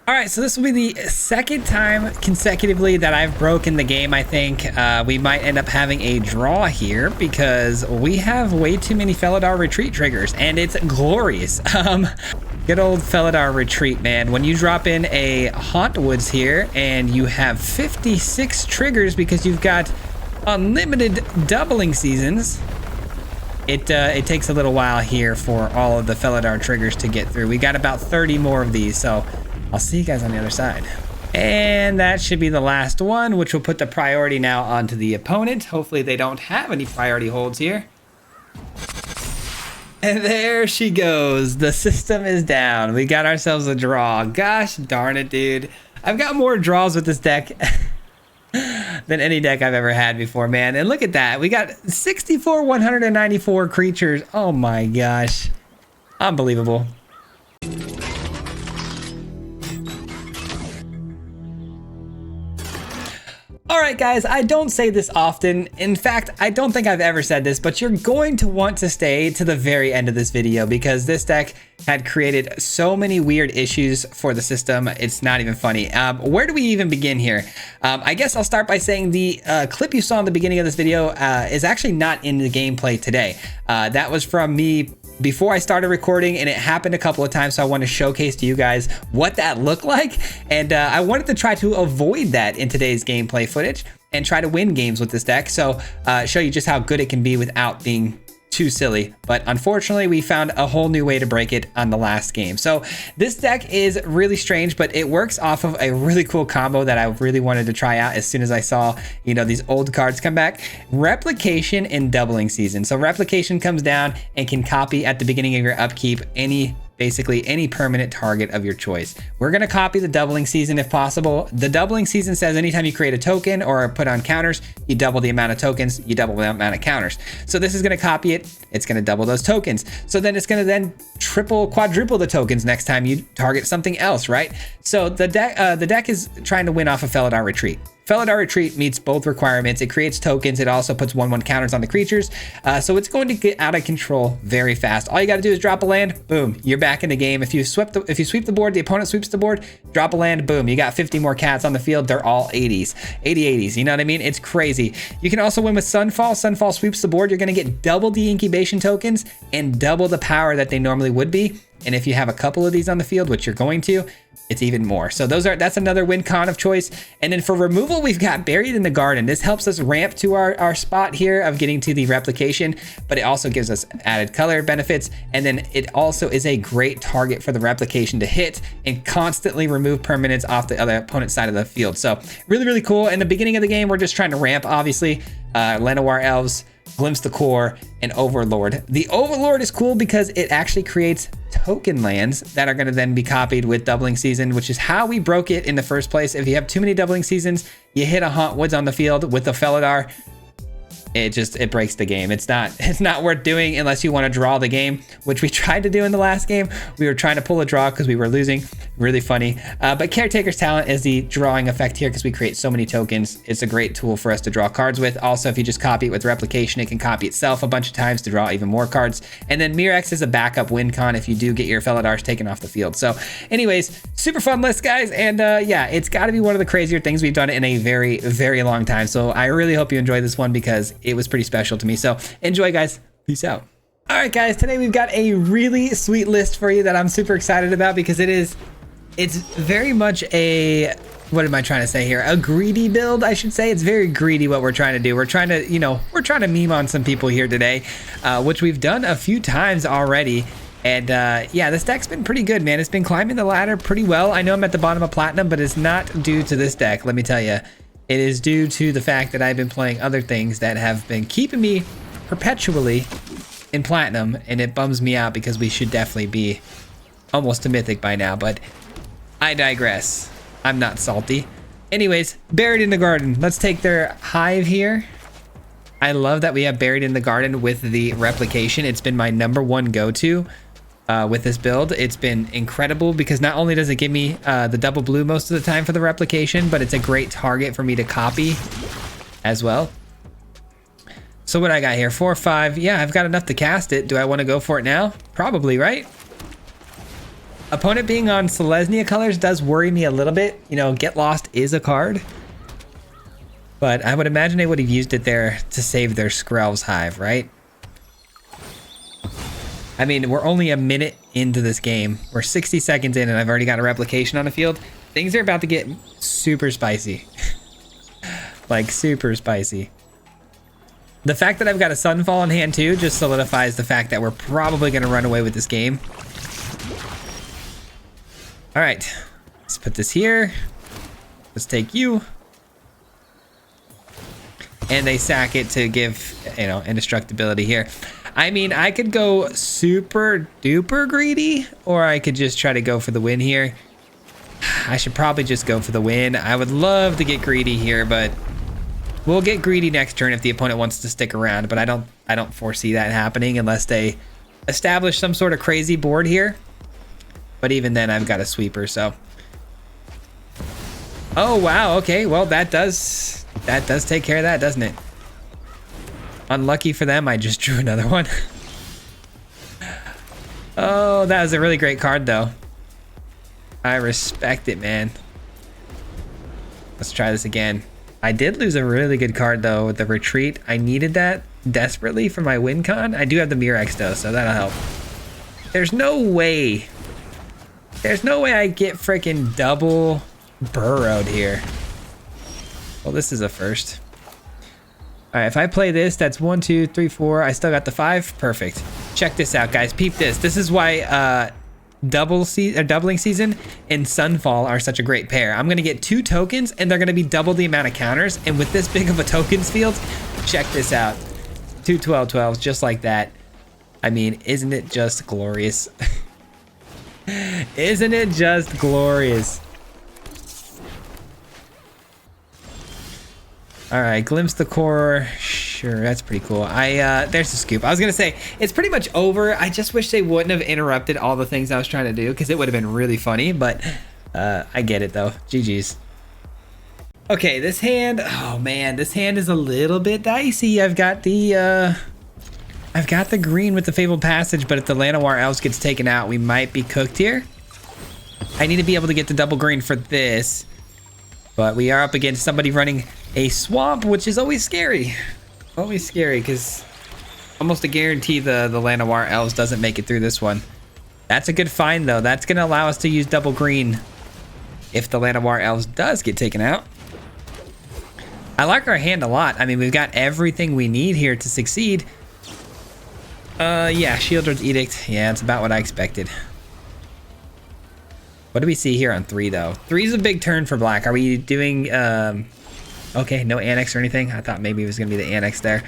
All right, so this will be the second time consecutively that I've broken the game. I think we might end up having a draw here because we have way too many Felidar retreat triggers, and it's glorious. Good old Felidar retreat, man. When you drop in a Haunt Woods here and you have 56 triggers because you've got unlimited doubling seasons, it takes a little while here for all of the Felidar triggers to get through. We got about 30 more of these, so I'll see you guys on the other side. And that should be the last one, which will put the priority now onto the opponent. Hopefully they don't have any priority holds here. And there she goes. The system is down. We got ourselves a draw. Gosh darn it, dude. I've got more draws with this deck than any deck I've ever had before, man. And look at that. We got 64 194 creatures. Oh my gosh. Unbelievable. All right, guys, I don't say this often. In fact, I don't think I've ever said this, but you're going to want to stay to the very end of this video because this deck had created so many weird issues for the system. It's not even funny. Where do we even begin here? I guess I'll start by saying the clip you saw in the beginning of this video is actually not in the gameplay today. That was from me before I started recording, and it happened a couple of times, so I want to showcase to you guys what that looked like, and I wanted to try to avoid that in today's gameplay footage and try to win games with this deck, so show you just how good it can be without being too silly. But unfortunately, we found a whole new way to break it on the last game. So this deck is really strange, but it works off of a really cool combo that I really wanted to try out as soon as I saw, you know, these old cards come back. Replication and doubling season. So replication comes down and can copy at the beginning of your upkeep basically any permanent target of your choice. We're going to copy the doubling season if possible. The doubling season says anytime you create a token or put on counters, you double the amount of tokens, you double the amount of counters. So this is going to copy it. It's going to double those tokens. So then it's going to then triple, quadruple the tokens next time you target something else, right? So the deck is trying to win off of Felidar Retreat. Felidar Retreat meets both requirements. It creates tokens. It also puts 1/1 counters on the creatures. So it's going to get out of control very fast. All you got to do is drop a land. Boom, you're back in the game. If you sweep the board, the opponent sweeps the board. Drop a land. Boom, you got 50 more cats on the field. They're all 80s, 80s. You know what I mean? It's crazy. You can also win with Sunfall. Sunfall sweeps the board. You're going to get double the incubation tokens and double the power that they normally would be. And if you have a couple of these on the field, which you're going to, it's even more. So that's another win con of choice. And then for removal, we've got Buried in the Garden. This helps us ramp to our spot here of getting to the replication, but it also gives us added color benefits. And then it also is a great target for the replication to hit and constantly remove permanents off the other opponent's side of the field. So really, really cool. In the beginning of the game, we're just trying to ramp, obviously, Llanowar Elves, Glimpse the Core, and Overlord. The Overlord is cool because it actually creates token lands that are going to then be copied with doubling season, which is how we broke it in the first place. If you have too many doubling seasons, you hit a Haunt Woods on the field with the Felidar, it breaks the game. It's not worth doing unless you want to draw the game, which we tried to do in the last game. We were trying to pull a draw because we were losing. Really funny. But Caretaker's Talent is the drawing effect here because we create so many tokens. It's a great tool for us to draw cards with. Also, if you just copy it with replication, it can copy itself a bunch of times to draw even more cards. And then Mirex is a backup win con if you do get your Felidars taken off the field. So anyways, super fun list, guys. And yeah, it's got to be one of the crazier things we've done in a very, very long time. So I really hope you enjoy this one because it was pretty special to me. So enjoy, guys. Peace out. All right, guys, today we've got a really sweet list for you that I'm super excited about because it's very much a, what am I trying to say here? A greedy build, I should say. It's very greedy what we're trying to do. We're trying to, we're trying to meme on some people here today, which we've done a few times already. And yeah, this deck's been pretty good, man. It's been climbing the ladder pretty well. I know I'm at the bottom of Platinum, but it's not due to this deck, let me tell you. It is due to the fact that I've been playing other things that have been keeping me perpetually in Platinum, and it bums me out because we should definitely be almost to Mythic by now, but I digress. I'm not salty. Anyways, Buried in the Garden. Let's take their hive here. I love that we have Buried in the Garden with the replication. It's been my #1 go-to with this build. It's been incredible because not only does it give me the double blue most of the time for the replication, but it's a great target for me to copy as well. So what I got here, 4 or 5. Yeah, I've got enough to cast it. Do I want to go for it now? Probably, right? Opponent being on Selesnya colors does worry me a little bit. You know, Get Lost is a card. But I would imagine they would have used it there to save their Skrelv's Hive, right? I mean, we're only a minute into this game. We're 60 seconds in and I've already got a replication on the field. Things are about to get super spicy. Like, super spicy. The fact that I've got a Sunfall in hand too just solidifies the fact that we're probably going to run away with this game. All right, let's put this here. Let's take you. And they sack it to give, you know, indestructibility here. I mean, I could go super duper greedy, or I could just try to go for the win here. I should probably just go for the win. I would love to get greedy here, but we'll get greedy next turn if the opponent wants to stick around. But I don't foresee that happening unless they establish some sort of crazy board here. But even then, I've got a sweeper, so. Oh wow, okay. Well, that does take care of that, doesn't it? Unlucky for them, I just drew another one. Oh, that was a really great card, though. I respect it, man. Let's try this again. I did lose a really good card, though, with the retreat. I needed that desperately for my win con. I do have the Murex, though, so that'll help. There's no way. There's no way I get freaking double burrowed here. Well, this is a first. All right, if I play this, that's 1, 2, 3, 4. I still got the 5. Perfect. Check this out, guys. Peep this. This is why doubling season and Sunfall are such a great pair. I'm gonna get 2 tokens, and they're gonna be double the amount of counters. And with this big of a tokens field, check this out. 2 12/12s, just like that. I mean, isn't it just glorious? Isn't it just glorious? All right, glimpse the core. Sure, that's pretty cool. There's the scoop. I was gonna say it's pretty much over. I just wish they wouldn't have interrupted all the things I was trying to do because it would have been really funny. But I get it though. GG's. Okay, this hand. Oh man, this hand is a little bit dicey. I've got the green with the Fabled Passage, but if the Llanowar Elves gets taken out, we might be cooked here. I need to be able to get the double green for this. But we are up against somebody running a swamp, which is always scary. Always scary, because almost a guarantee the Llanowar Elves doesn't make it through this one. That's a good find, though. That's going to allow us to use double green if the Llanowar Elves does get taken out. I like our hand a lot. I mean, we've got everything we need here to succeed. Yeah, Shieldred's Edict. Yeah, it's about what I expected. What do we see here on 3, though? 3 is a big turn for black. Are we doing, okay, no Annex or anything? I thought maybe it was going to be the Annex there.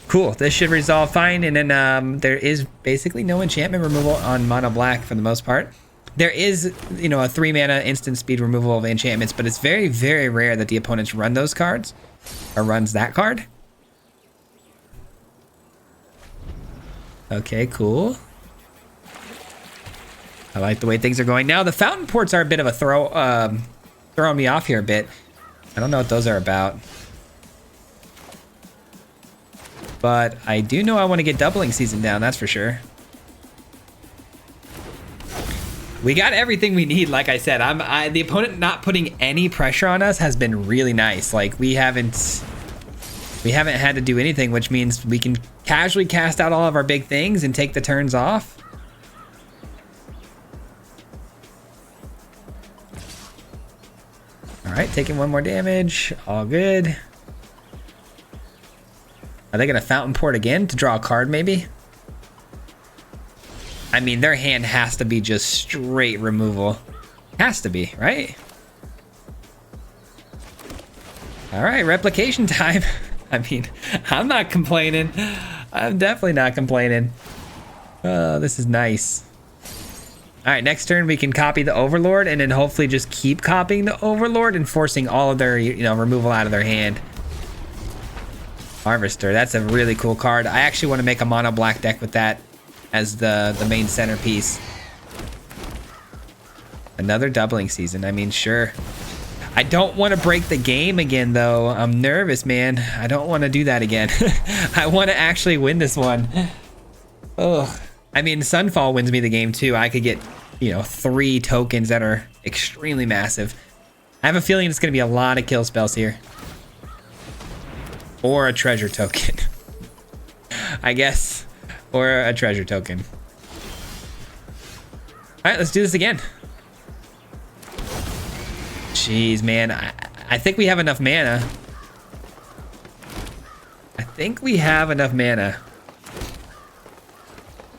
Cool, this should resolve fine. And then there is basically no enchantment removal on mono black for the most part. There is, you know, a 3 mana instant speed removal of enchantments, but it's very, very rare that the opponents run those cards or runs that card. Okay, cool. I like the way things are going. Now, the fountain ports are a bit of a throwing me off here a bit. I don't know what those are about. But I do know I want to get doubling season down, that's for sure. We got everything we need, like I said. The opponent not putting any pressure on us has been really nice. Like, we haven't had to do anything, which means we can casually cast out all of our big things and take the turns off. All right, taking 1 more damage. All good. Are they gonna fountain port again to draw a card, maybe? I mean, their hand has to be just straight removal. Has to be, right? All right, replication time. I mean, I'm not complaining. I'm definitely not complaining. Oh, this is nice. All right, next turn we can copy the Overlord and then hopefully just keep copying the Overlord and forcing all of their, you know, removal out of their hand. Harvester, that's a really cool card. I actually want to make a mono black deck with that as the main centerpiece. Another doubling season, I mean, sure. I don't want to break the game again, though. I'm nervous, man. I don't want to do that again. I want to actually win this one. Ugh. I mean, Sunfall wins me the game, too. I could get, you know, 3 tokens that are extremely massive. I have a feeling it's going to be a lot of kill spells here. Or a treasure token. I guess. Or a treasure token. Alright, let's do this again. Jeez, man. I think we have enough mana. I think we have enough mana.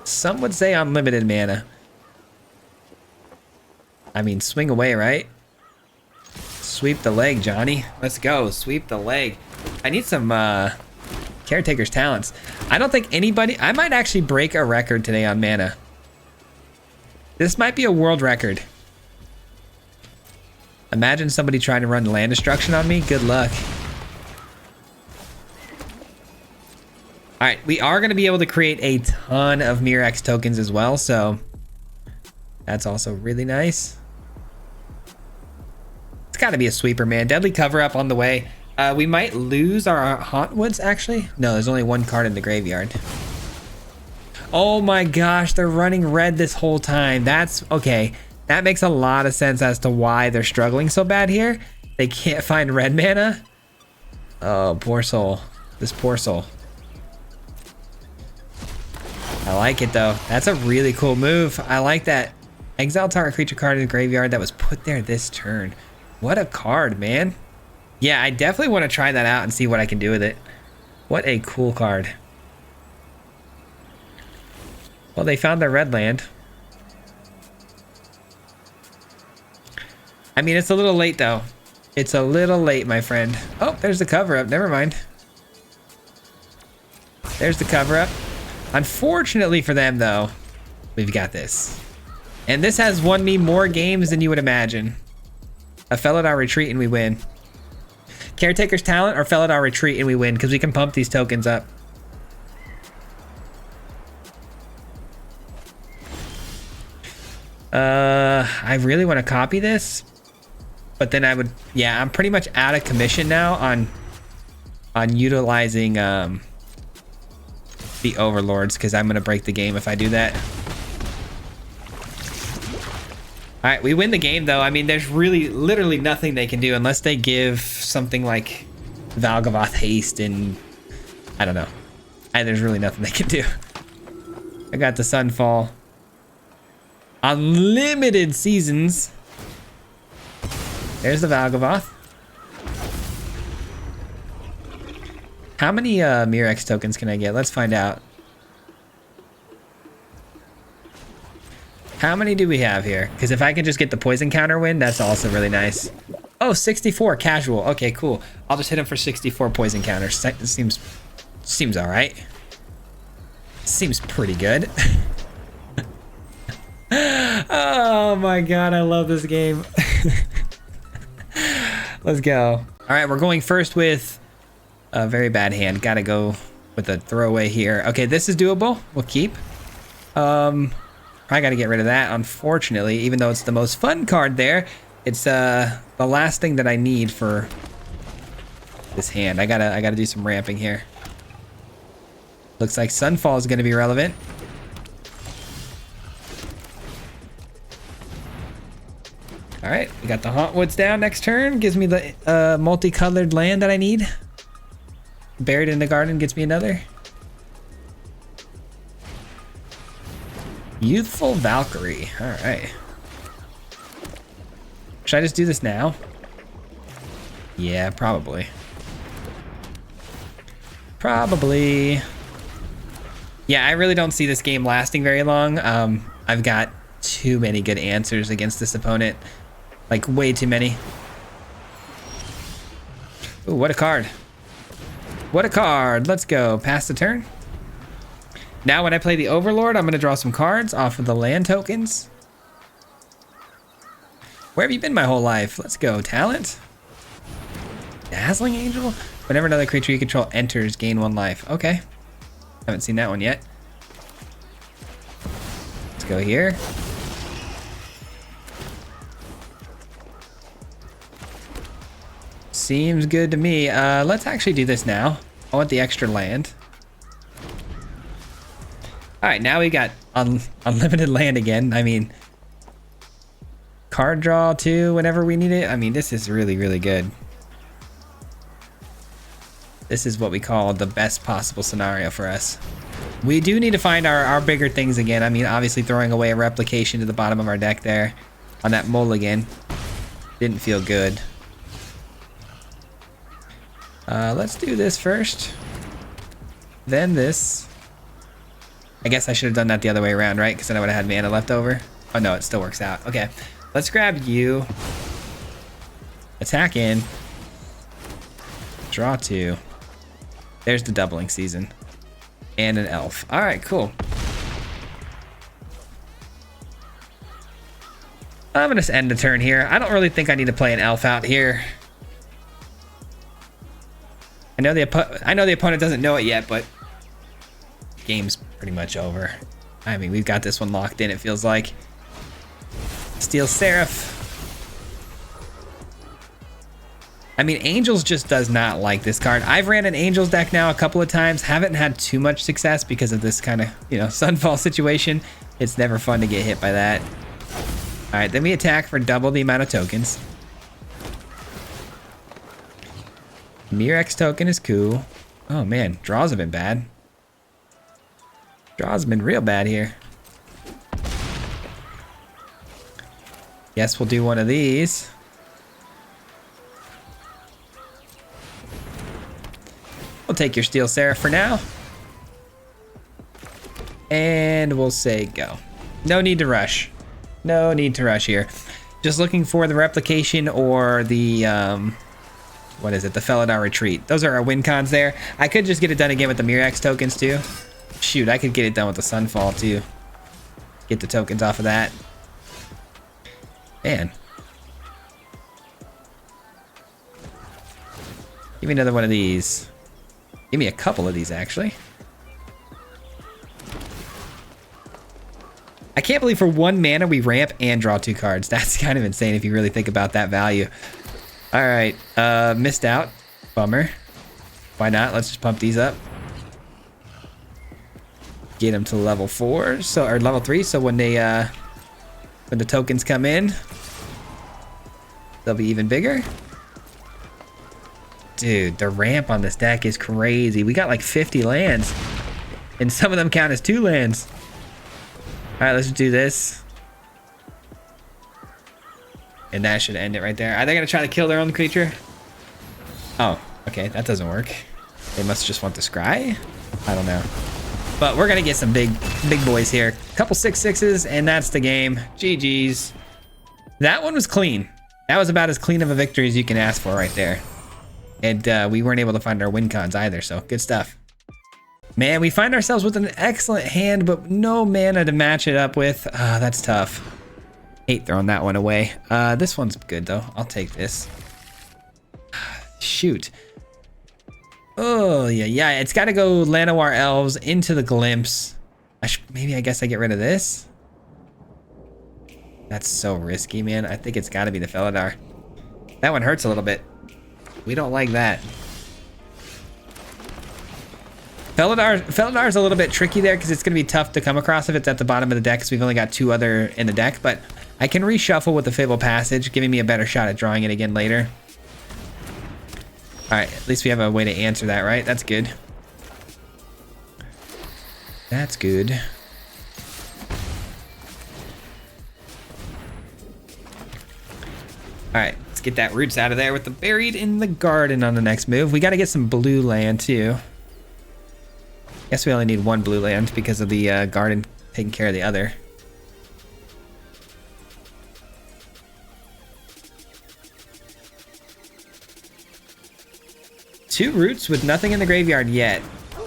Some would say unlimited mana. I mean, swing away, right? Sweep the leg, Johnny. Let's go. Sweep the leg. I need some Caretaker's talents. I don't think anybody... I might actually break a record today on mana. This might be a world record. Imagine somebody trying to run land destruction on me. Good luck. Alright, we are going to be able to create a ton of Mirror tokens as well, so that's also really nice. It's got to be a sweeper, man. Deadly cover-up on the way. We might lose our Hauntwoods, actually. No, there's only 1 card in the graveyard. Oh my gosh, they're running red this whole time. That's okay. That makes a lot of sense as to why they're struggling so bad here. They can't find red mana. Oh, poor soul. This poor soul. I like it though. That's a really cool move. I like that. Exile target creature card in the graveyard that was put there this turn. What a card, man. Yeah, I definitely want to try that out and see what I can do with it. What a cool card. Well, they found their red land. I mean, it's a little late though. It's a little late, my friend. Oh, there's the cover up. Never mind. There's the cover up. Unfortunately for them though, we've got this. And this has won me more games than you would imagine. A Felidar retreat and we win. Caretaker's talent or Felidar retreat and we win because we can pump these tokens up. I really want to copy this, but then I would, yeah, I'm pretty much out of commission now on utilizing the overlords because I'm gonna break the game if I do that. All right, we win the game though. I mean, there's really literally nothing they can do unless they give something like Valgavoth haste and I don't know. There's really nothing they can do. I got the Sunfall. Unlimited seasons. There's the Valgavoth. How many Mirror tokens can I get? Let's find out. How many do we have here? Because if I can just get the poison counter win, that's also really nice. Oh, 64 casual. Okay, cool. I'll just hit him for 64 poison counters. That seems all right. Seems pretty good. Oh my god, I love this game. Let's go. All right, we're going first with a very bad hand. Gotta go with a throwaway here. Okay, this is doable. We'll keep. I gotta get rid of that, unfortunately, even though it's the most fun card there. It's the last thing that I need for this hand. I gotta do some ramping here. Looks like Sunfall is gonna be relevant. All right, we got the Hauntwoods down next turn. Gives me the multicolored land that I need. Buried in the Garden gets me another. Youthful Valkyrie. All right. Should I just do this now? Yeah, probably. Probably. Yeah, I really don't see this game lasting very long. I've got too many good answers against this opponent. Like, way too many. Ooh, what a card. What a card. Let's go. Pass the turn. Now when I play the Overlord, I'm going to draw some cards off of the land tokens. Where have you been my whole life? Let's go. Talent. Dazzling Angel. Whenever another creature you control enters, gain 1 life. Okay. Haven't seen that one yet. Let's go here. Seems good to me. Let's actually do this now. I want the extra land. All right, now we got unlimited land again. I mean, card draw too whenever we need it. I mean, this is really, really good. This is what we call the best possible scenario for us. We do need to find our bigger things again. I mean, obviously throwing away a replication to the bottom of our deck there on that mulligan didn't feel good. Let's do this first. Then this. I guess I should have done that the other way around, right? Because then I would have had mana left over. Oh no, it still works out. Okay, let's grab you. Attack in. Draw 2. There's the doubling season. And an elf. All right, cool. I'm gonna end the turn here. I don't really think I need to play an elf out here. I know the opponent doesn't know it yet, but game's pretty much over. I mean, we've got this one locked in, it feels like. Steel Seraph. I mean, Angels just does not like this card. I've ran an Angels deck now a couple of times. Haven't had too much success because of this kind of, you know, Sunfall situation. It's never fun to get hit by that. All right, then we attack for double the amount of tokens. Murex token is cool. Oh man, draws have been bad. Draws have been real bad here. Yes, we'll do one of these. We'll take your Steel Seraph for now. And we'll say go. No need to rush. No need to rush here. Just looking for the replication or the, what is it? The Felidar Retreat. Those are our win cons there. I could just get it done again with the Murex tokens too. Shoot, I could get it done with the Sunfall too. Get the tokens off of that. Man. Give me another one of these. Give me a couple of these, actually. I can't believe for 1 mana we ramp and draw 2 cards. That's kind of insane if you really think about that value. All right, missed out. Bummer. Why not? Let's just pump these up. Get them to level 4, so or level 3. So when they when the tokens come in, they'll be even bigger. Dude, the ramp on this deck is crazy. We got like 50 lands, and some of them count as 2 lands. All right, let's do this. And that should end it right there. Are they gonna try to kill their own creature? Oh, okay, that doesn't work. They must just want the scry? I don't know. But we're gonna get some big boys here. Couple 6/6s, and that's the game. GG's. That one was clean. That was about as clean of a victory as you can ask for right there. And we weren't able to find our win cons either, so good stuff. Man, we find ourselves with an excellent hand, but no mana to match it up with. That's tough. Hate throwing that one away. This one's good though. I'll take this. Shoot. Oh yeah. It's got to go Llanowar Elves into the Glimpse. Maybe I guess I get rid of this. That's so risky, man. I think it's got to be the Felidar. That one hurts a little bit. We don't like that. Felidar's a little bit tricky there because it's going to be tough to come across if it's at the bottom of the deck because we've only got 2 other in the deck, but I can reshuffle with the Fable Passage, giving me a better shot at drawing it again later. All right, at least we have a way to answer that, right? That's good. That's good. All right, let's get that Roots out of there with the Buried in the Garden on the next move. We got to get some blue land too. Guess we only need 1 blue land because of the garden taking care of the other. Two Roots with nothing in the graveyard yet. All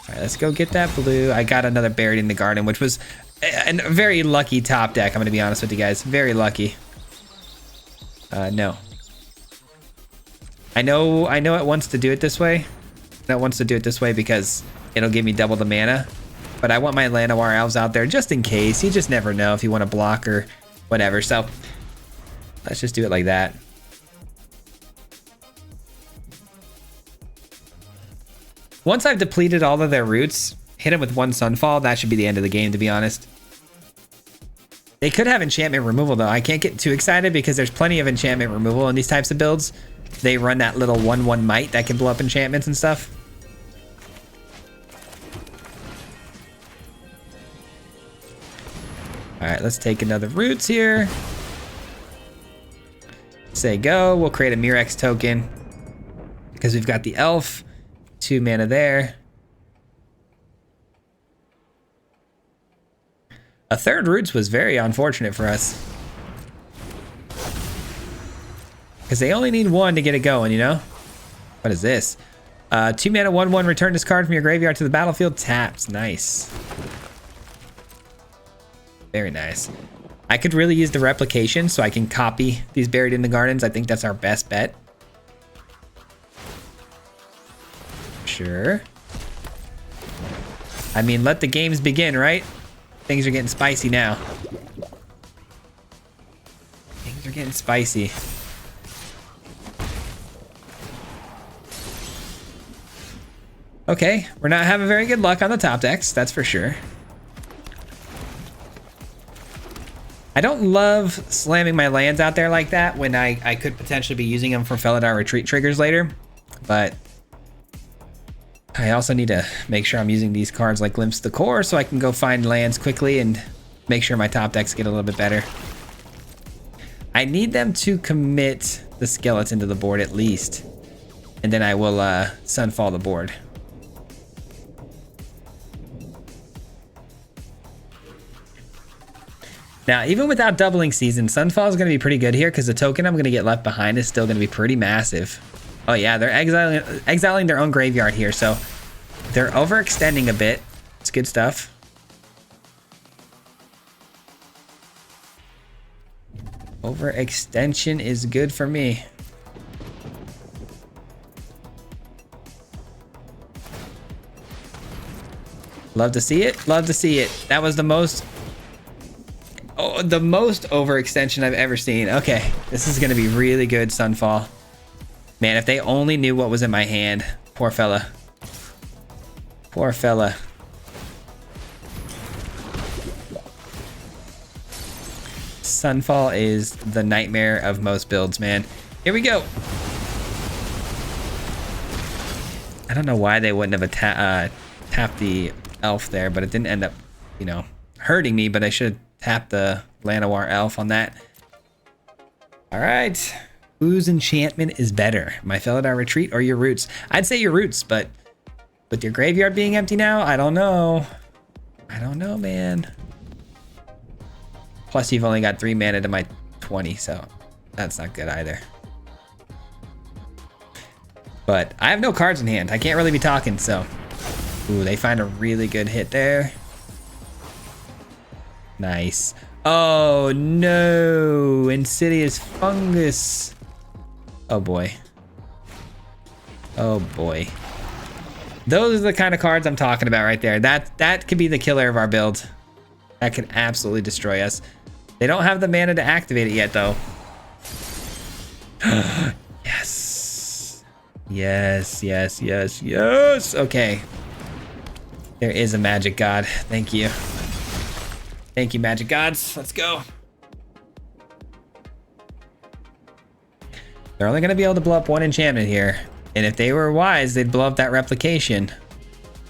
right, let's go get that blue. I got another Buried in the Garden, which was a very lucky top deck. I'm gonna be honest with you guys, very lucky. No. I know it wants to do it this way. It wants to do it this way because it'll give me double the mana. But I want my Llanowar Elves out there just in case. You just never know if you want to block or whatever. So let's just do it like that. Once I've depleted all of their roots, hit them with 1 Sunfall, that should be the end of the game, to be honest. They could have enchantment removal though. I can't get too excited because there's plenty of enchantment removal in these types of builds. They run that little 1/1 might that can blow up enchantments and stuff. All right, let's take another roots here. Say go. We'll create a Murex token because we've got the elf, 2 mana there. A third roots was very unfortunate for us because they only need 1 to get it going, you know? What is this? 2 mana, 1/1, return this card from your graveyard to the battlefield. Taps. Nice. Very nice. I could really use the replication so I can copy these Buried in the Gardens. I think that's our best bet. Sure. I mean, let the games begin, right? Things are getting spicy now. Things are getting spicy. Okay, we're not having very good luck on the top decks, that's for sure. I don't love slamming my lands out there like that when I could potentially be using them for Felidar Retreat triggers later, but I also need to make sure I'm using these cards like Glimpse the Core so I can go find lands quickly and make sure my top decks get a little bit better. I need them to commit the skeleton to the board at least, and then I will Sunfall the board. Now, even without doubling season, Sunfall is going to be pretty good here because the token I'm going to get left behind is still going to be pretty massive. Oh yeah, they're exiling their own graveyard here, so they're overextending a bit. It's good stuff. Overextension is good for me. Love to see it. Love to see it. That was the most overextension I've ever seen. Okay, this is gonna be really good, Sunfall. Man, if they only knew what was in my hand. Poor fella. Poor fella. Sunfall is the nightmare of most builds, man. Here we go. I don't know why they wouldn't have tapped the elf there, but it didn't end up, you know, hurting me, but I should have tapped the Llanowar elf on that. All right. Whose enchantment is better? My Felidar Retreat or your roots? I'd say your roots, but with your graveyard being empty now, I don't know. I don't know, man. Plus, you've only got 3 mana to my 20, so that's not good either. But I have no cards in hand. I can't really be talking, so. Ooh, they find a really good hit there. Nice. Oh, no. Insidious Fungus. Oh, boy. Oh, boy. Those are the kind of cards I'm talking about right there. That could be the killer of our build. That could absolutely destroy us. They don't have the mana to activate it yet, though. Yes. Yes, yes, yes, yes. Okay. There is a magic god. Thank you. Thank you, magic gods. Let's go. They're only going to be able to blow up 1 enchantment here. And if they were wise, they'd blow up that replication.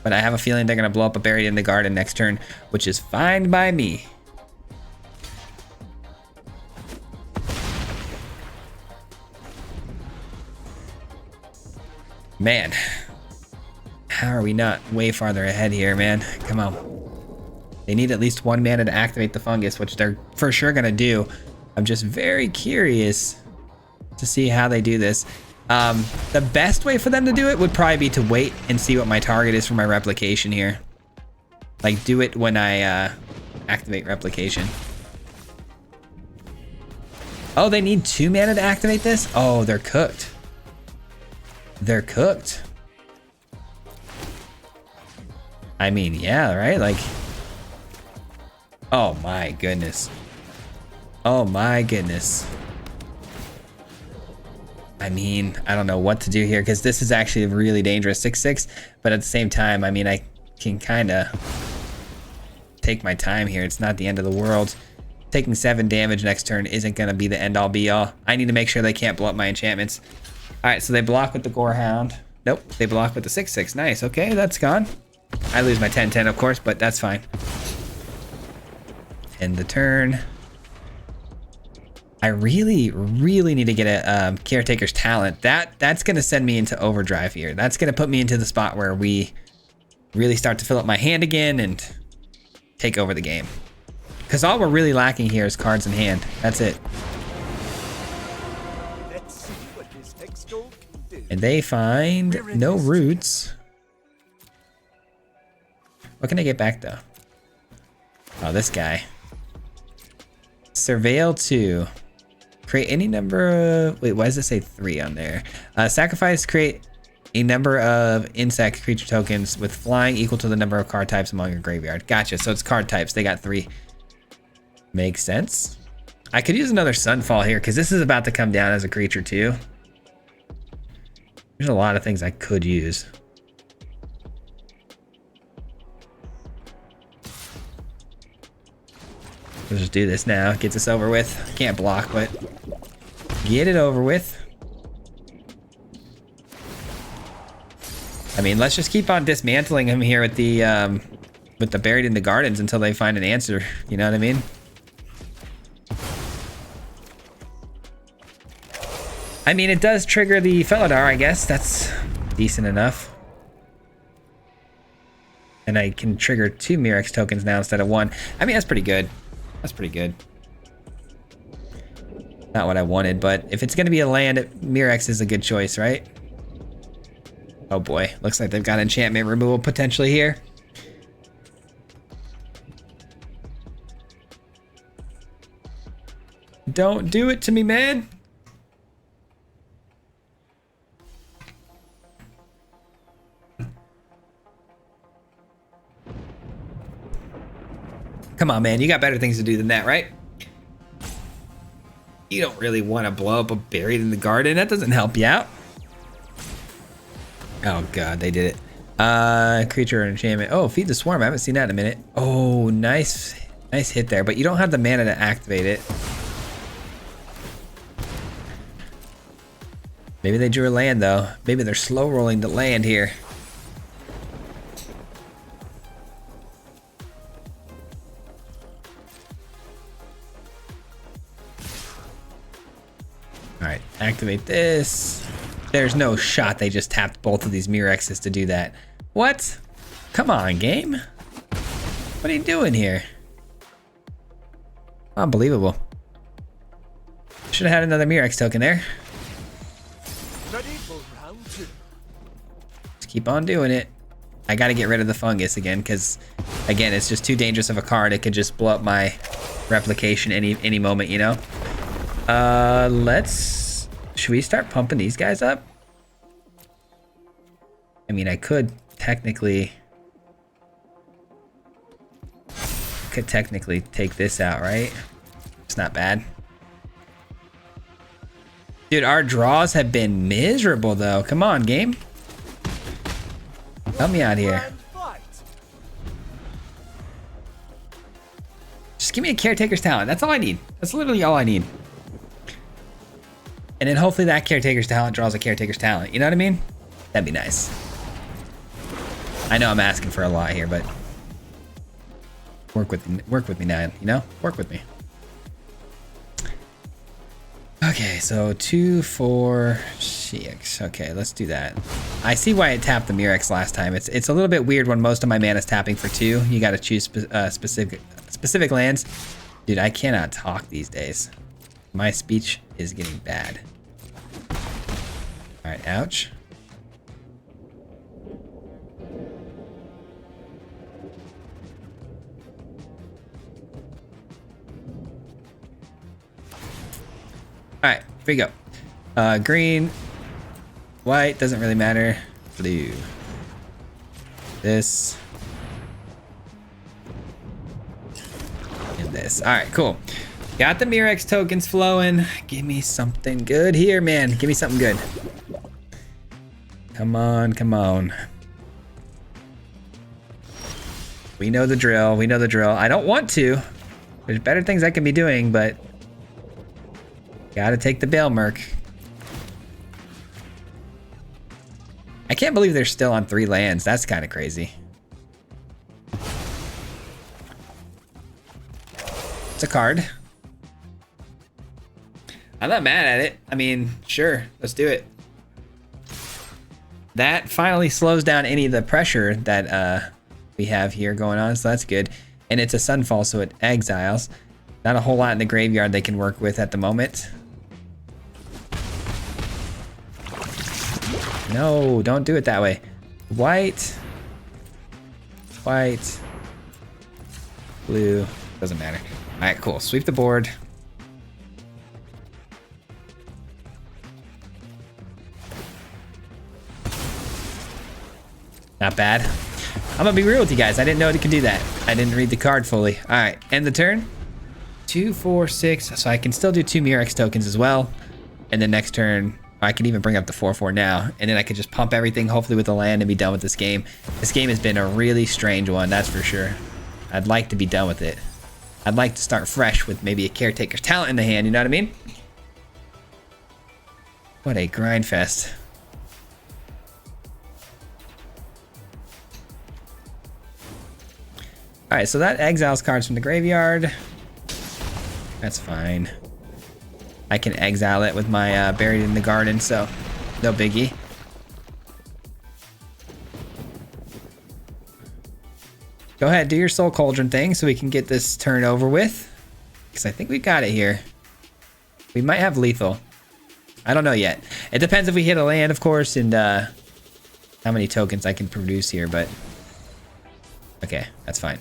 But I have a feeling they're going to blow up a Buried in the Garden next turn, which is fine by me. Man, how are we not way farther ahead here, man? Come on. They need at least 1 mana to activate the fungus, which they're for sure gonna do. I'm just very curious to see how they do this. The best way for them to do it would probably be to wait and see what my target is for my replication here. Like, do it when I activate replication. Oh, they need 2 mana to activate this? Oh, they're cooked. They're cooked. I mean, yeah, right? Like, oh my goodness. Oh my goodness. I mean, I don't know what to do here because this is actually really dangerous 6/6, but at the same time, I mean, I can kind of take my time here. It's not the end of the world. taking 7 damage next turn isn't going to be the end all be all. I need to make sure they can't blow up my enchantments. All right, so they block with the Gorehound. Nope, they block with the 6/6. Nice, okay, that's gone. I lose my 10/10, of course, but that's fine. End the turn. I really, really need to get a Caretaker's Talent. That's going to send me into overdrive here. That's going to put me into the spot where we really start to fill up my hand again and take over the game. Because all we're really lacking here is cards in hand. That's it. Let's see what this Hextall can do. And they find no roots. What can I get back though? Oh, this guy. Surveil 2. Create any number of... Wait, why does it say 3 on there? Sacrifice, create a number of insect creature tokens with flying equal to the number of card types among your graveyard. Gotcha, so it's card types. They got 3. Makes sense. I could use another Sunfall here because this is about to come down as a creature too. There's a lot of things I could use. Let's just do this now. Get this over with. Can't block, but get it over with. I mean, let's just keep on dismantling him here with the Buried in the Gardens until they find an answer. You know what I mean? I mean, it does trigger the Felidar, I guess. That's decent enough. And I can trigger 2 Mirrex tokens now instead of 1. I mean, that's pretty good. That's pretty good. Not what I wanted, but if it's going to be a land, Mirrex is a good choice, right? Oh boy, looks like they've got enchantment removal potentially here. Don't do it to me, man. Come on, man. You got better things to do than that, right? You don't really want to blow up a Buried in the Garden. That doesn't help you out. Oh, God. They did it. Creature enchantment. Oh, Feed the Swarm. I haven't seen that in a minute. Oh, nice. Nice hit there. But you don't have the mana to activate it. Maybe they drew a land, though. Maybe they're slow rolling the land here. Alright, activate this. There's no shot they just tapped both of these Mirrexes to do that. What? Come on, game. What are you doing here? Unbelievable. Should have had another Mirrex token there. Ready for round 2. Just keep on doing it. I gotta get rid of the fungus again, because again, it's just too dangerous of a card. It could just blow up my replication any moment, you know? Should we start pumping these guys up? I mean, I could technically take this out, right? It's not bad. Dude, our draws have been miserable though. Come on, game. Help me out here. Just give me a Caretaker's Talent. That's all I need. That's literally all I need. And then hopefully that Caretaker's Talent draws a Caretaker's Talent. You know what I mean? That'd be nice. I know I'm asking for a lot here, but work with me now, you know? Work with me. Okay, so 2, 4, CX. Okay, let's do that. I see why it tapped the Mirrex last time. It's a little bit weird when most of my mana is tapping for 2. You got to choose specific lands. Dude, I cannot talk these days. My speech is getting bad. All right, ouch. All right, here we go. Green, white, doesn't really matter. Blue. This. And this. All right, cool. Got the Mirrex tokens flowing. Give me something good here, man. Give me something good. Come on, come on. We know the drill. We know the drill. I don't want to. There's better things I can be doing, but gotta take the Bale Merc. I can't believe they're still on 3 lands. That's kind of crazy. It's a card. I'm not mad at it. I mean, sure, let's do it. That finally slows down any of the pressure that we have here going on, so that's good. And it's a Sunfall, so it exiles. Not a whole lot in the graveyard they can work with at the moment. No, don't do it that way. White. White. Blue. Doesn't matter. All right, cool. Sweep the board. Not bad. I'm gonna be real with you guys. I didn't know it could do that. I didn't read the card fully. All right, end the turn. 2, 4, 6. So I can still do 2 Murex tokens as well. And then next turn, I can even bring up the 4/4 now. And then I could just pump everything, hopefully with the land, and be done with this game. This game has been a really strange one, that's for sure. I'd like to be done with it. I'd like to start fresh with maybe a Caretaker's Talent in the hand, you know what I mean? What a grind fest. All right, so that exiles cards from the graveyard. That's fine. I can exile it with my Buried in the Garden, so no biggie. Go ahead, do your Soul Cauldron thing so we can get this turn over with. Because I think we got it here. We might have lethal. I don't know yet. It depends if we hit a land, of course, and how many tokens I can produce here, but... Okay, that's fine.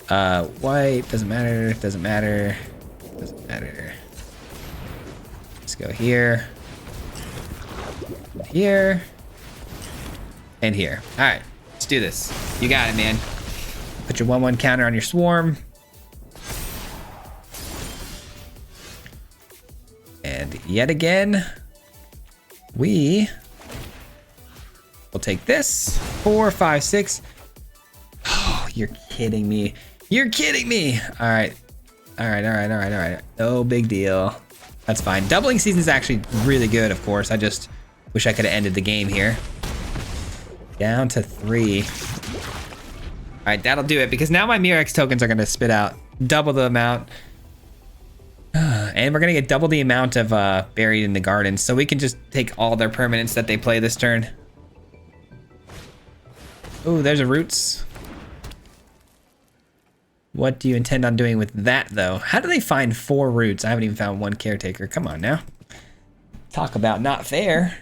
White, doesn't matter, doesn't matter, doesn't matter. Let's go here, here, and here. All right, let's do this. You got it, man. Put your 1/1 counter on your Swarm. And yet again, we will take this. 4, 5, 6. Oh, you're kidding me. You're kidding me. All right. All right, all right, all right, all right. No big deal. That's fine. Doubling Season is actually really good, of course. I just wish I could have ended the game here. Down to 3. All right, that'll do it, because now my Murex tokens are going to spit out double the amount. And we're going to get double the amount of Buried in the Garden, so we can just take all their permanents that they play this turn. Oh, there's a Roots. What do you intend on doing with that, though? How do they find 4 Roots? I haven't even found 1 Caretaker. Come on now. Talk about not fair.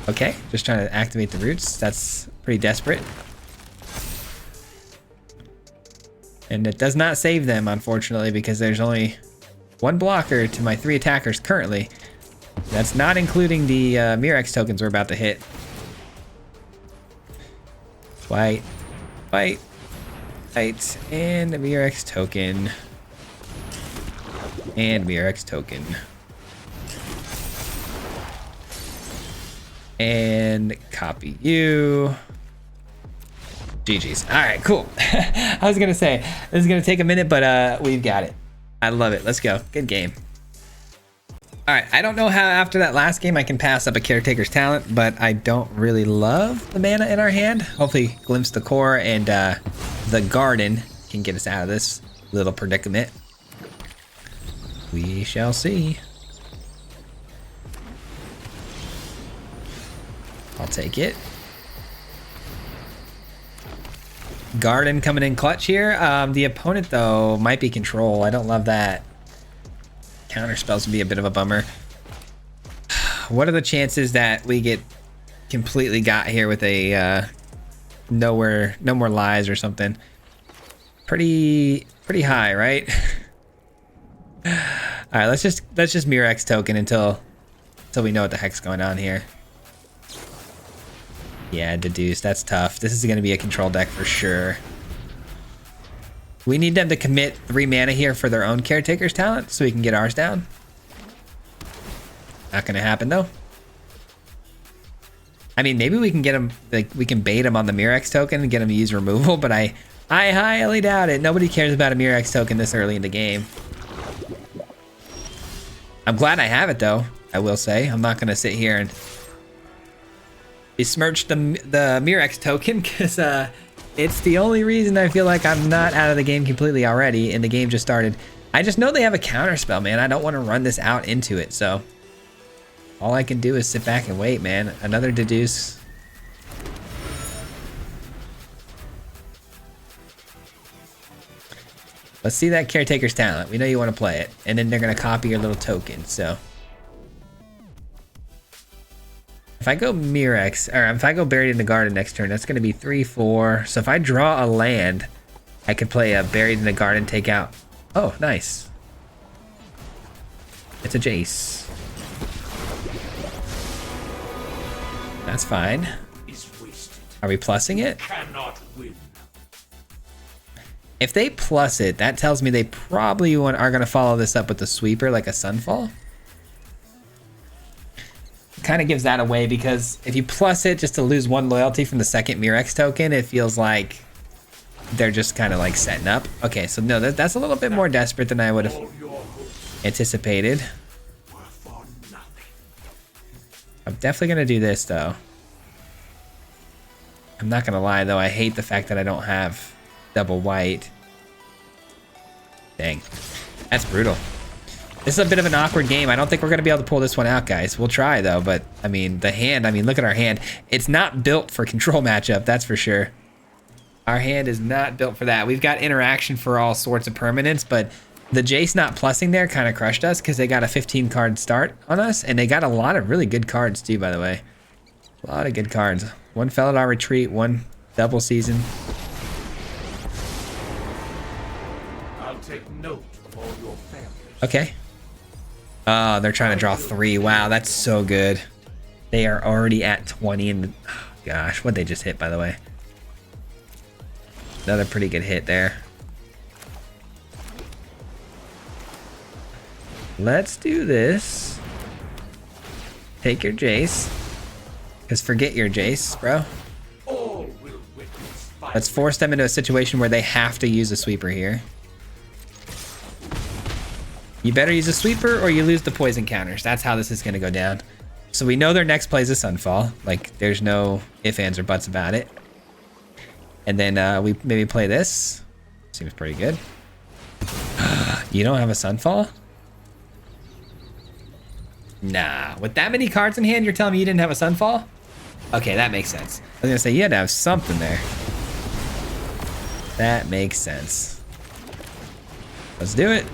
Okay, just trying to activate the Roots. That's pretty desperate. And it does not save them, unfortunately, because there's only 1 blocker to my 3 attackers currently. That's not including the Murex tokens we're about to hit. White, white, white, and a Murex token. And Murex token. And copy you. GG's. All right, cool. I was gonna say, this is gonna take a minute, but we've got it. I love it. Let's go. Good game. All right, I don't know how after that last game I can pass up a Caretaker's Talent, but I don't really love the mana in our hand. Hopefully Glimpse the Core and the Garden can get us out of this little predicament. We shall see. I'll take it. Garden coming in clutch here. The opponent, though, might be Control. I don't love that. Counter spells would be a bit of a bummer. What are the chances that we get completely got here with a no more lies or something? Pretty high, right? All right, let's just Murex token until we know what the heck's going on here. Yeah, Deduce, that's tough. This is going to be a Control deck for sure. We need them to commit 3 mana here for their own Caretaker's Talent so we can get ours down. Not going to happen, though. I mean, maybe we can get him, like, we can bait him on the Murex token and get him to use removal, but I highly doubt it. Nobody cares about a Murex token this early in the game. I'm glad I have it, though, I will say. I'm not going to sit here and besmirch the Murex token, because it's the only reason I feel like I'm not out of the game completely already, and the game just started. I just know they have a counterspell, man. I don't want to run this out into it, so all I can do is sit back and wait, man. Another deduce. Let's see that Caretaker's Talent. We know you want to play it. And then they're going to copy your little token, so. If I go Murex, or if I go Buried in the Garden next turn, that's going to be 3-4. So if I draw a land, I could play a Buried in the Garden, take out. Oh, nice. It's a Jace. That's fine. Are we plussing it? Cannot win. If they plus it, that tells me they probably are going to follow this up with the sweeper, like a Sunfall. Kind of gives that away, because if you plus it just to lose 1 loyalty from the second Murex token, it feels like they're just kind of like setting up. Okay, so no, that's a little bit more desperate than I would have anticipated. I'm definitely going to do this, though. I'm not going to lie, though. I hate the fact that I don't have double white. Dang. That's brutal. This is a bit of an awkward game. I don't think we're going to be able to pull this one out, guys. We'll try, though. But, I mean, the hand, I mean, look at our hand. It's not built for control matchup, that's for sure. Our hand is not built for that. We've got interaction for all sorts of permanents, but the Jace not plussing there kind of crushed us, because they got a 15-card start on us, and they got a lot of really good cards, too, by the way. A lot of good cards. 1 Felidar Retreat, 1 Double Season. I'll take note of all your families. Okay. Oh, they're trying to draw 3. Wow, that's so good. They are already at 20, and oh, gosh, what'd they just hit, by the way? Another pretty good hit there. Let's do this. Take your Jace. Because forget your Jace, bro. Let's force them into a situation where they have to use a sweeper here. You better use a sweeper or you lose the poison counters. That's how this is going to go down. So we know their next play is a Sunfall. Like, there's no ifs, ands, or buts about it. And then we maybe play this. Seems pretty good. You don't have a Sunfall? Nah. With that many cards in hand, you're telling me you didn't have a Sunfall? Okay, that makes sense. I was going to say, you had to have something there. That makes sense. Let's do it.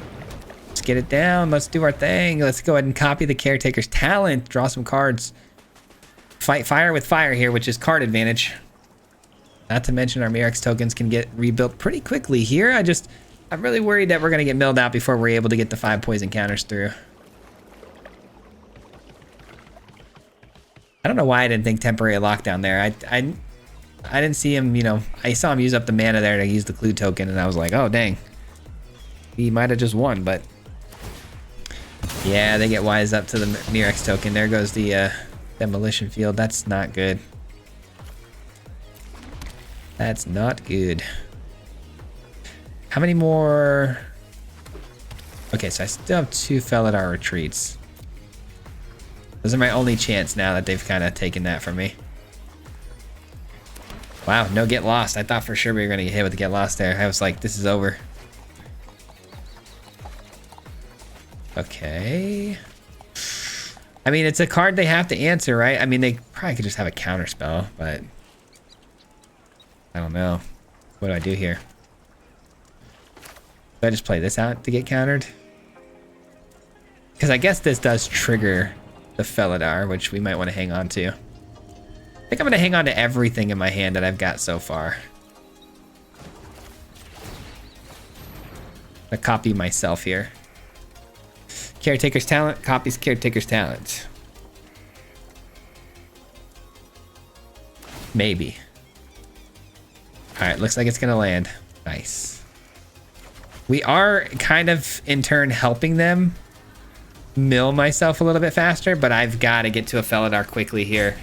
Let's get it down. Let's do our thing. Let's go ahead and copy the Caretaker's Talent. Draw some cards. Fight fire with fire here, which is card advantage. Not to mention our Murex tokens can get rebuilt pretty quickly here. I'm really worried that we're going to get milled out before we're able to get the 5 poison counters through. I don't know why I didn't think temporary lockdown there. I didn't see him, you know, I saw him use up the mana there to use the clue token, and I was like, oh, dang. He might have just won, but yeah, they get wise up to the Murex token. There goes the demolition field. That's not good. That's not good. How many more? Okay, so I still have 2 Felidar retreats. Those are my only chance now that they've kind of taken that from me. Wow, no get lost. I thought for sure we were going to get hit with the get lost there. I was like, this is over. Okay. I mean, it's a card they have to answer, right? I mean, they probably could just have a counter spell, but I don't know. What do I do here? Do I just play this out to get countered? Because I guess this does trigger the Felidar, which we might want to hang on to. I think I'm going to hang on to everything in my hand that I've got so far. I'm going to copy myself here. Caretaker's Talent copies Caretaker's Talent. Maybe. Alright, looks like it's going to land. Nice. We are kind of, in turn, helping them mill myself a little bit faster, but I've got to get to a Felidar quickly here.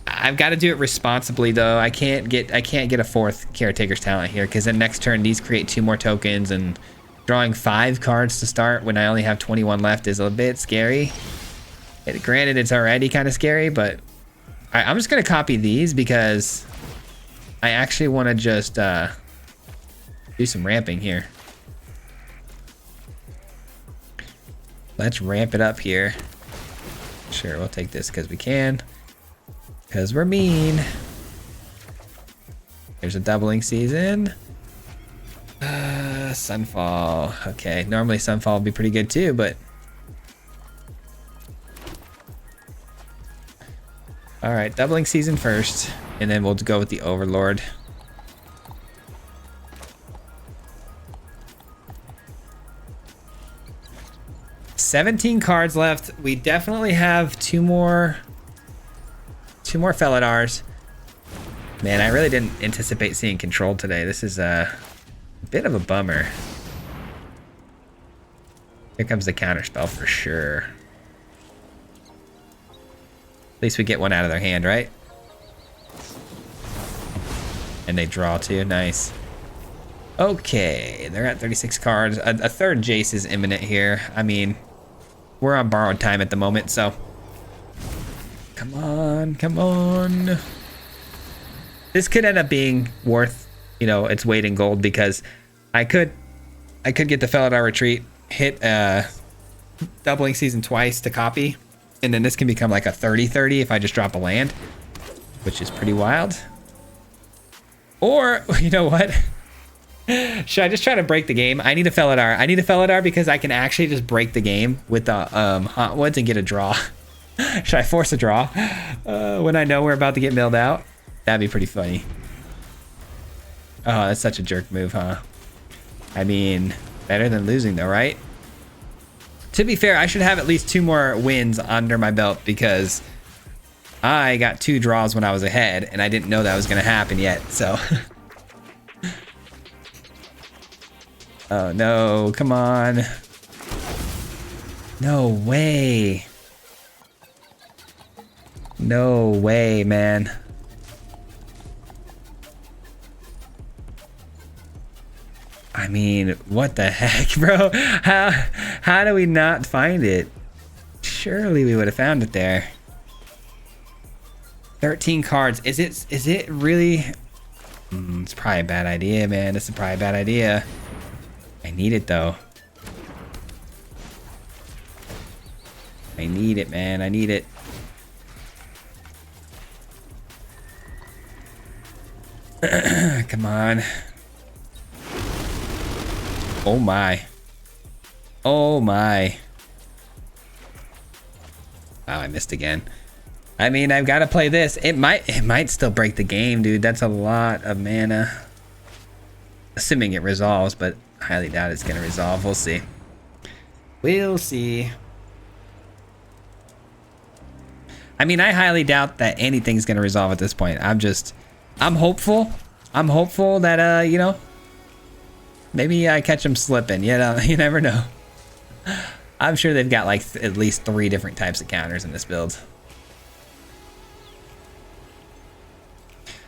I've got to do it responsibly though. I can't get a fourth Caretaker's Talent here, because then next turn these create 2 more tokens, and drawing 5 cards to start when I only have 21 left is a bit scary. Granted, it's already kind of scary, but I'm just gonna copy these because I actually want to just do some ramping here. Let's ramp it up here. Sure, we'll take this because we can. Because we're mean. There's a doubling season. Sunfall. Okay, normally Sunfall would be pretty good too, but... Alright, doubling season first, and then we'll go with the Overlord. $17 cards left. We definitely have two more Felidars. Man, I really didn't anticipate seeing Control today. This is a bit of a bummer. Here comes the counterspell for sure. At least we get one out of their hand, right? And they draw too. Nice. Okay, they're at 36 cards. A third Jace is imminent here. I mean, we're on borrowed time at the moment, so... Come on, come on. This could end up being worth, you know, its weight in gold, because I could get the Felidar Retreat, hit doubling season twice to copy, and then this can become like a 30-30 if I just drop a land, which is pretty wild. Or, you know what? Should I just try to break the game? I need a Felidar. I need a Felidar because I can actually just break the game with the Hauntwoods and get a draw. Should I force a draw when I know we're about to get milled out? That'd be pretty funny. Oh, that's such a jerk move, huh? I mean, better than losing though, right? To be fair, I should have at least 2 more wins under my belt, because I got 2 draws when I was ahead and I didn't know that was going to happen yet, so... Oh no, come on. No way. No way, man. I mean, what the heck, bro? How do we not find it? Surely we would have found it there. 13 cards. Is it really? It's probably a bad idea, man. This is probably a bad idea. I need it though. I need it, man. I need it. Come on. Oh my. Oh my. Wow, I missed again. I mean, I've got to play this. It might still break the game, dude. That's a lot of mana. Assuming it resolves, but I highly doubt it's going to resolve. We'll see. We'll see. I mean, I highly doubt that anything's going to resolve at this point. I'm hopeful. I'm hopeful that, you know, maybe I catch them slipping. You know, you never know. I'm sure they've got like at least 3 different types of counters in this build.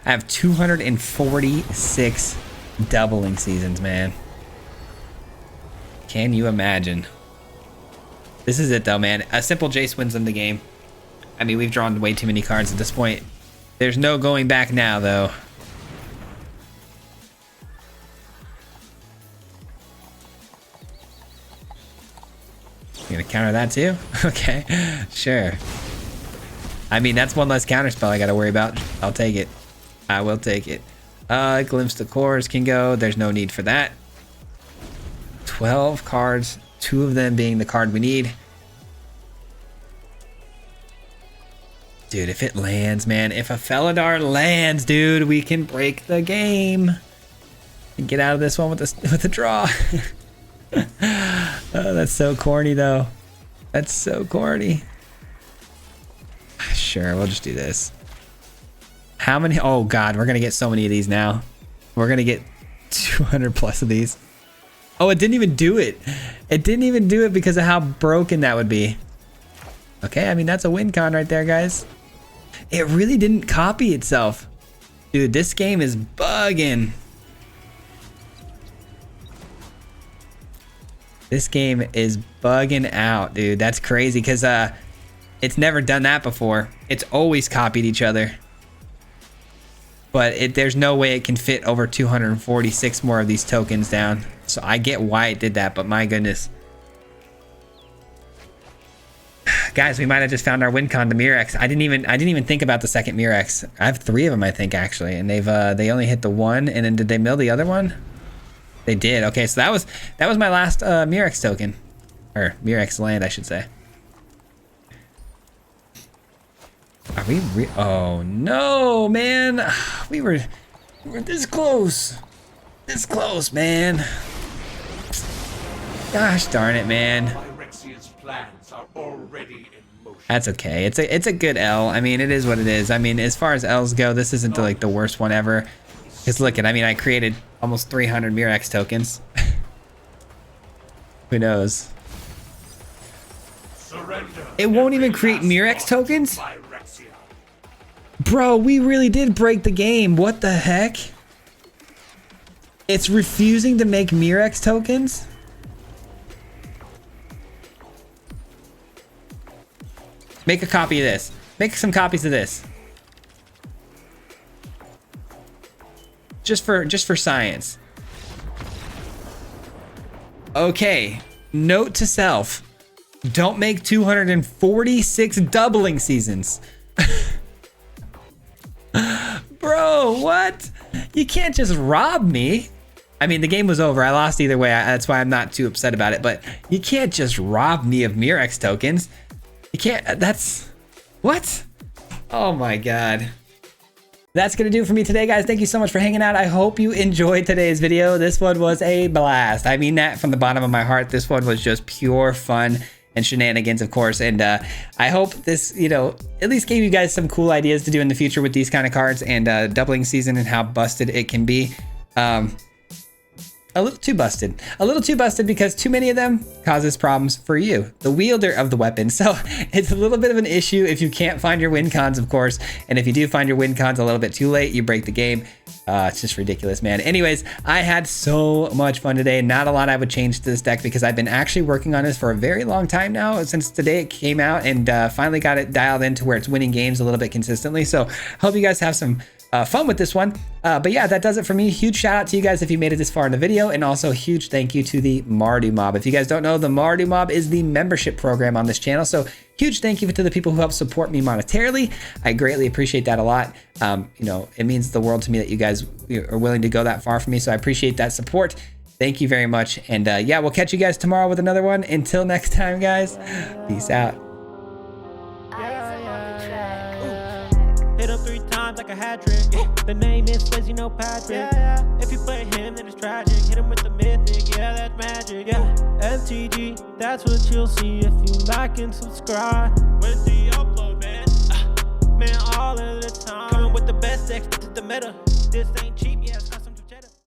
I have 246 doubling seasons, man. Can you imagine? This is it though, man. A simple Jace wins them the game. I mean, we've drawn way too many cards at this point. There's no going back now, though. You gonna counter that too? Okay, sure. I mean, that's one less counter spell I gotta worry about. I'll take it. I will take it. Glimpse the Cores can go. There's no need for that. 12 cards, 2 of them being the card we need. Dude, if it lands, man, if a Felidar lands, dude, we can break the game and get out of this one with a draw. Oh, that's so corny, though. That's so corny. Sure, we'll just do this. How many? Oh God, we're gonna get so many of these now. We're gonna get 200 plus of these. Oh, it didn't even do it. It didn't even do it because of how broken that would be. Okay, I mean, that's a win con right there, guys. It really didn't copy itself. Dude, this game is bugging. This game is bugging out, dude. That's crazy because it's never done that before. It's always copied each other. But there's no way it can fit over 246 more of these tokens down. So I get why it did that, but my goodness. Guys, we might have just found our win con, the Mirex. I didn't even think about the second Mirex. I have 3 of them, I think, actually, and they only hit the one. And then did they mill the other one? They did. Okay, so that was my last Mirex token, or Mirex land, I should say. Are we? Oh no, man! We were this close, man. Gosh darn it, man. Plans are already in motion. That's okay. It's a good L. I mean, it is what it is. I mean, as far as L's go, this isn't like the worst one ever. Because look, I mean, I created almost 300 Mirex tokens. Who knows? Surrender. It won't even create Mirex tokens? Bro, we really did break the game. What the heck? It's refusing to make Mirex tokens? Make a copy of this. Make some copies of this. Just for science. Okay. Note to self. Don't make 246 doubling seasons. Bro, what? You can't just rob me. I mean, the game was over. I lost either way. That's why I'm not too upset about it. But you can't just rob me of Mirex tokens. You can't. That's... What? Oh my god. That's gonna do it for me today, guys. Thank you so much for hanging out. I hope you enjoyed today's video. This one was a blast. I mean that from the bottom of my heart. This one was just pure fun and shenanigans, of course. And I hope this, you know, at least gave you guys some cool ideas to do in the future with these kind of cards and doubling season and how busted it can be. A little too busted because too many of them causes problems for you, the wielder of the weapon. So it's a little bit of an issue if you can't find your win cons, of course. And if you do find your win cons a little bit too late, you break the game. It's just ridiculous, man. Anyways, I had so much fun today. Not a lot I would change to this deck because I've been actually working on this for a very long time now, since today it came out, and finally got it dialed into where it's winning games a little bit consistently. So hope you guys have some fun with this one. But yeah, that does it for me. Huge shout out to you guys if you made it this far in the video, and also huge thank you to the Mardu Mob. If you guys don't know, the Mardu Mob is the membership program on this channel. So huge thank you to the people who help support me monetarily. I greatly appreciate that a lot. You know, it means the world to me that you guys are willing to go that far for me. So I appreciate that support. Thank you very much. And yeah, we'll catch you guys tomorrow with another one. Until next time, guys, peace out. Hit him 3 times like a hat trick. The name is Fizzy, no Patrick. If you play him, then it's tragic. Hit him with the mythic, yeah, that's magic. MTG, that's what you'll see if you like and subscribe. With the upload, man. Man, all of the time. Coming with the best decks, this is the meta. This ain't cheap, yes.